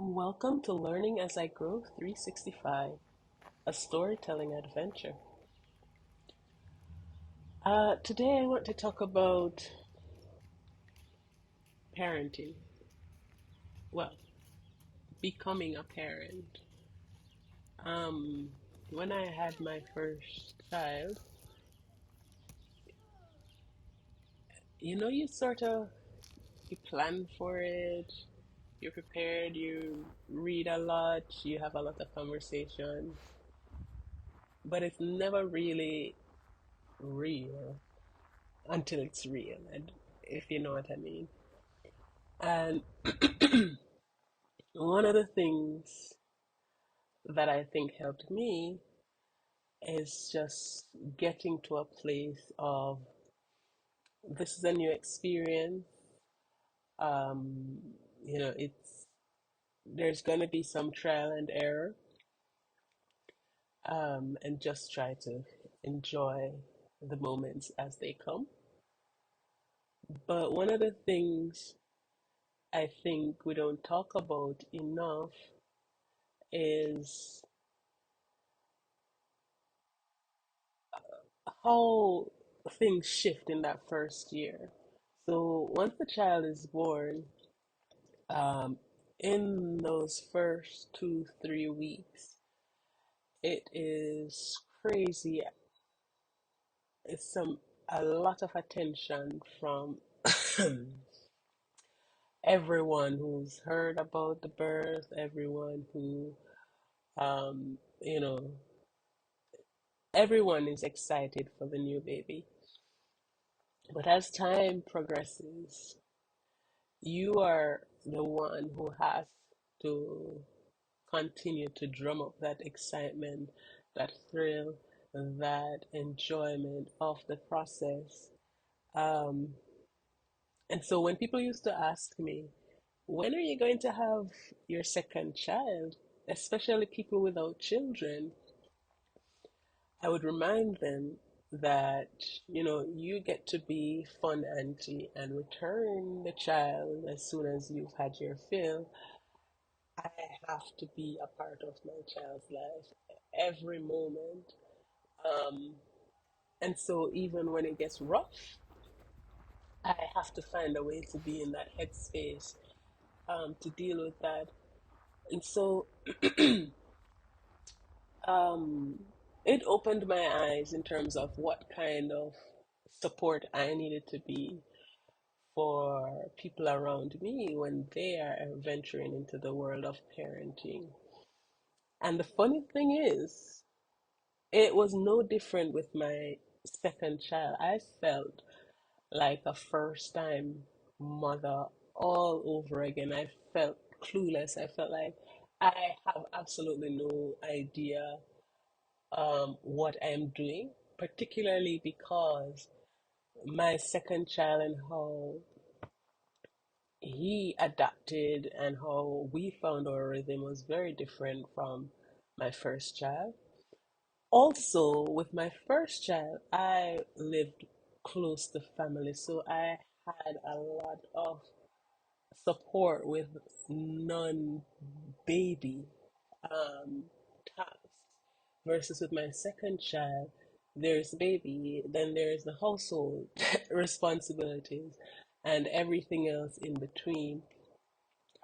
Welcome to Learning as I Grow 365, a storytelling adventure. Today I want to talk about parenting. Well, becoming a parent. Um, when I had my first child, you sort of you plan for it, you're prepared, you read a lot, you have a lot of conversations, but it's never really real until it's real, and if you know what I mean. And one of the things that I think helped me is just getting to a place of this is a new experience. Um, it's there's gonna be some trial and error, and just try to enjoy the moments as they come. But one of the things I think we don't talk about enough is how things shift in that first year. So once the child is born, um, in those first 2, 3 weeks, it is crazy. It's a lot of attention from everyone who's heard about the birth, everyone who, um, you know, everyone is excited for the new baby. But as time progresses, you are the one who has to continue to drum up that excitement, that thrill, that enjoyment of the process. Um, and so when people used to ask me, when are you going to have your second child, especially people without children, I would remind them that, you get to be fun auntie and return the child as soon as you've had your fill. I have to be a part of my child's life every moment. Um, and so even when it gets rough, I have to find a way to be in that headspace, to deal with that. And so um, it opened my eyes in terms of what kind of support I needed to be for people around me when they are venturing into the world of parenting. And the funny thing is, it was no different with my second child. I felt like a first time mother all over again. I felt clueless. I felt like I have absolutely no idea what I am doing, particularly because my second child and how he adapted and how we found our rhythm was very different from my first child. Also, with my first child, I lived close to family, so I had a lot of support with non-baby um, tasks. Versus with my second child, there's baby, then there's the household responsibilities, and everything else in between.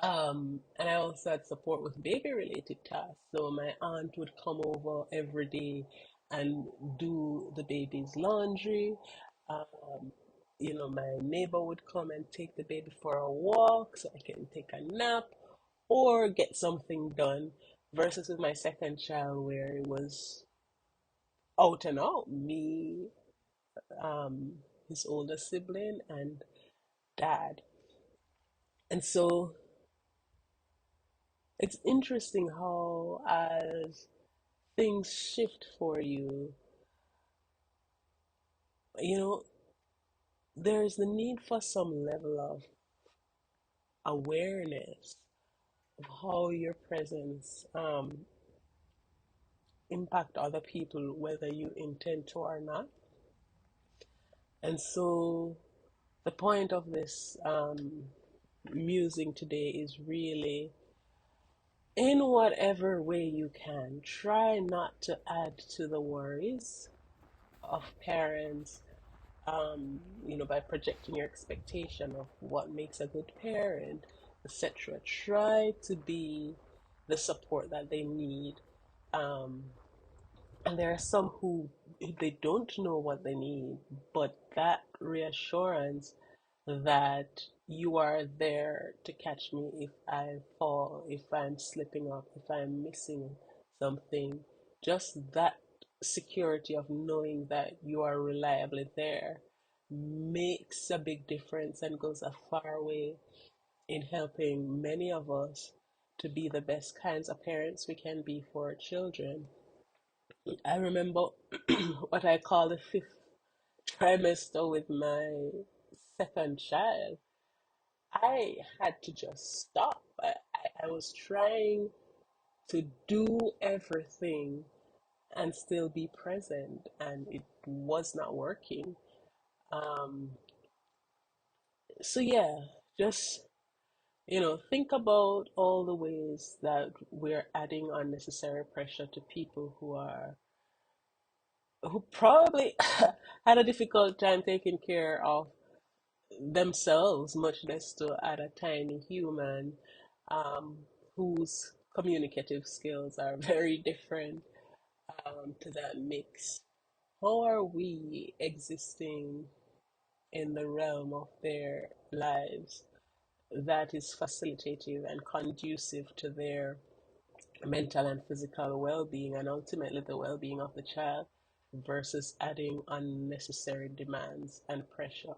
And I also had support with baby related tasks. So my aunt would come over every day and do the baby's laundry. Um, my neighbor would come and take the baby for a walk so I can take a nap or get something done. Versus with my second child, where it was out and out me, his older sibling, and dad. And so it's interesting how, as things shift for you, you know, there's the need for some level of awareness of how your presence impact other people, whether you intend to or not. And so the point of this musing today is really in whatever way you can, try not to add to the worries of parents, by projecting your expectation of what makes a good parent, etc. Try to be the support that they need. Um, and there are some who they don't know what they need, but that reassurance that you are there to catch me if I fall, if I'm slipping up, if I'm missing something, just that security of knowing that you are reliably there makes a big difference and goes a far way in helping many of us to be the best kinds of parents we can be for our children. I remember what I call the fifth trimester with my second child. I had to just stop. I was trying to do everything and still be present, and it was not working. Um, so, yeah, just, think about all the ways that we're adding unnecessary pressure to people who probably had a difficult time taking care of themselves, much less to add a tiny human um, whose communicative skills are very different to that mix. How are we existing in the realm of their lives that is facilitative and conducive to their mental and physical well being and ultimately the well being of the child versus adding unnecessary demands and pressure?